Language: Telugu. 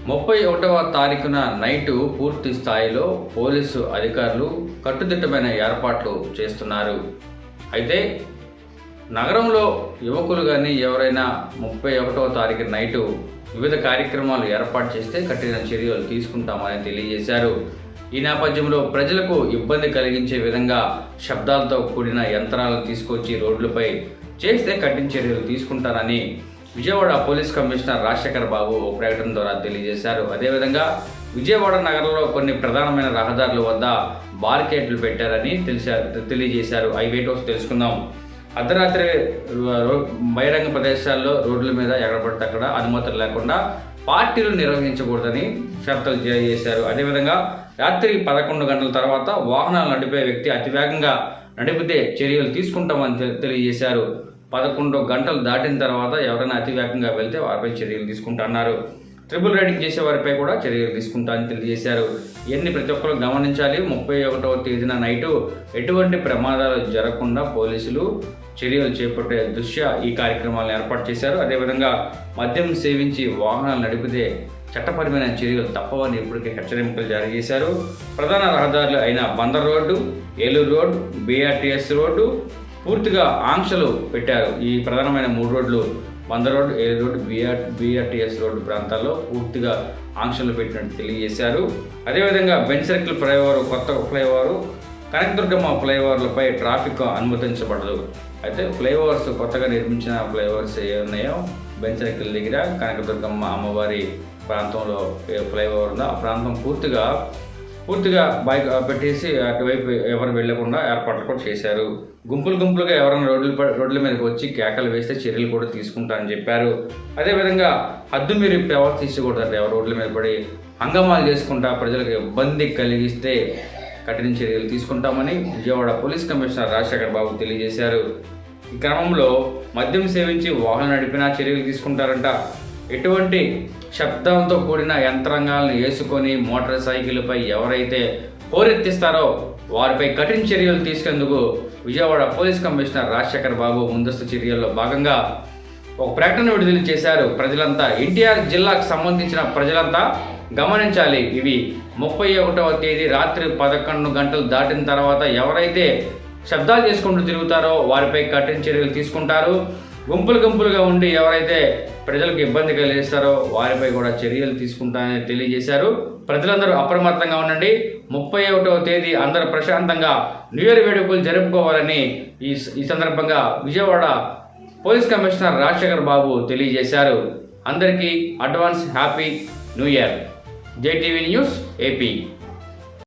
31వ తారీఖున నైటు పూర్తి స్థాయిలో పోలీసు అధికారులు కట్టుదిట్టమైన ఏర్పాట్లు చేస్తున్నారు. అయితే నగరంలో యువకులు కానీ ఎవరైనా 31వ తారీఖు నైటు వివిధ కార్యక్రమాలు ఏర్పాటు చేస్తే కఠిన చర్యలు తీసుకుంటామని తెలియజేశారు. ఈ నేపథ్యంలో ప్రజలకు ఇబ్బంది కలిగించే విధంగా శబ్దాలతో కూడిన యంత్రాలను తీసుకొచ్చి రోడ్లపై చేస్తే కఠిన చర్యలు తీసుకుంటారని విజయవాడ పోలీస్ కమిషనర్ రాజశేఖర్ బాబు ఒక ప్రకటన ద్వారా తెలియజేశారు. అదేవిధంగా విజయవాడ నగరంలో కొన్ని ప్రధానమైన రహదారుల వద్ద బార్కెట్లు పెట్టారని తెలియజేశారు. అవేటో తెలుసుకుందాం. అర్ధరాత్రి బహిరంగ ప్రదేశాల్లో రోడ్ల మీద ఎక్కడ పడితే అక్కడ అనుమతులు లేకుండా పార్టీలు నిర్వహించకూడదని షరతులు జారీ చేశారు. అదేవిధంగా రాత్రి 11 గంటల తర్వాత వాహనాలు నడిపే వ్యక్తి అతివేగంగా నడిపితే చర్యలు తీసుకుంటామని తెలియజేశారు. 11 గంటలు దాటిన తర్వాత ఎవరైనా అతివేగంగా వెళ్తే వారిపై చర్యలు తీసుకుంటున్నారు. ట్రిపుల్ రైడింగ్ చేసే వారిపై కూడా చర్యలు తీసుకుంటామని తెలియజేశారు. ఇవన్నీ ప్రతి ఒక్కరు గమనించాలి. 31వ తేదీన నైటు ఎటువంటి ప్రమాదాలు జరగకుండా పోలీసులు చర్యలు చేపట్టే దృష్ట్యా ఈ కార్యక్రమాలను ఏర్పాటు చేశారు. అదేవిధంగా మద్యం సేవించి వాహనాలు నడిపితే చట్టపరమైన చర్యలు తప్పవని ఇప్పటికే హెచ్చరికలు జారీ చేశారు. ప్రధాన రహదారులు అయిన Bandar road, Eluru road, BRTS road పూర్తిగా ఆంక్షలు పెట్టారు. ఈ ప్రధానమైన 3 రోడ్లు Bandar road, Eluru road, BRTS road ప్రాంతాల్లో పూర్తిగా ఆంక్షలు పెట్టినట్టు తెలియజేశారు. అదేవిధంగా బెంచ్ సర్కిల్ ఫ్లైఓవర్, కొత్త ఫ్లైఓవర్, కనకదుర్గమ్మ ఫ్లైఓవర్లపై ట్రాఫిక్ అనుమతించబడదు. అయితే ఫ్లైఓవర్స్ కొత్తగా నిర్మించిన ఫ్లైఓవర్స్ ఏ ఉన్నాయో బెంచ్ సర్కిల్ దగ్గర కనకదుర్గమ్మ అమ్మవారి ప్రాంతంలో ఫ్లైఓవర్ ఉందో ఆ ప్రాంతం పూర్తిగా బైక్ పెట్టేసి అటువైపు ఎవరు వెళ్లకుండా ఏర్పాట్లు కూడా చేశారు. గుంపులుగా ఎవరైనా రోడ్ల మీదకి వచ్చి కేకలు వేస్తే చర్యలు కూడా తీసుకుంటారని చెప్పారు. అదేవిధంగా హద్దు మీరు ప్రవర్తించకూడదంటే ఎవరు రోడ్ల మీద పడి హంగామాలు చేసుకుంటా ప్రజలకు ఇబ్బంది కలిగిస్తే కఠిన చర్యలు తీసుకుంటామని విజయవాడ పోలీస్ కమిషనర్ రాజశేఖర్ బాబు తెలియజేశారు. ఈ క్రమంలో మద్యం సేవించి వాహనం నడిపినా చర్యలు తీసుకుంటారంట. ఎటువంటి శబ్దంతో కూడిన యంత్రాంగాలను వేసుకొని మోటార్ సైకిల్పై ఎవరైతే హోరెత్తిస్తారో వారిపై కఠిన చర్యలు తీసుకేందుకు విజయవాడ పోలీస్ కమిషనర్ రాజశేఖర్ బాబు ముందస్తు చర్యల్లో భాగంగా ఒక ప్రకటన విడుదల చేశారు. ప్రజలంతా ఎన్టీఆర్ జిల్లాకు సంబంధించిన ప్రజలంతా గమనించాలి. ఇవి 31వ తేదీ రాత్రి 11 గంటలు దాటిన తర్వాత ఎవరైతే శబ్దాలు చేసుకుంటూ తిరుగుతారో వారిపై కఠిన చర్యలు తీసుకుంటారు. గుంపులుగా ఉండి ఎవరైతే ప్రజలకు ఇబ్బంది కలిగిస్తారో వారిపై కూడా చర్యలు తీసుకుంటారని తెలియజేశారు. ప్రజలందరూ అప్రమత్తంగా ఉండండి. 31వ తేదీ అందరూ ప్రశాంతంగా న్యూ ఇయర్ వేడుకలు జరుపుకోవాలని ఈ సందర్భంగా విజయవాడ పోలీస్ కమిషనర్ రాజశేఖర్ బాబు తెలియజేశారు. అందరికీ advance happy new year. JTV news AP.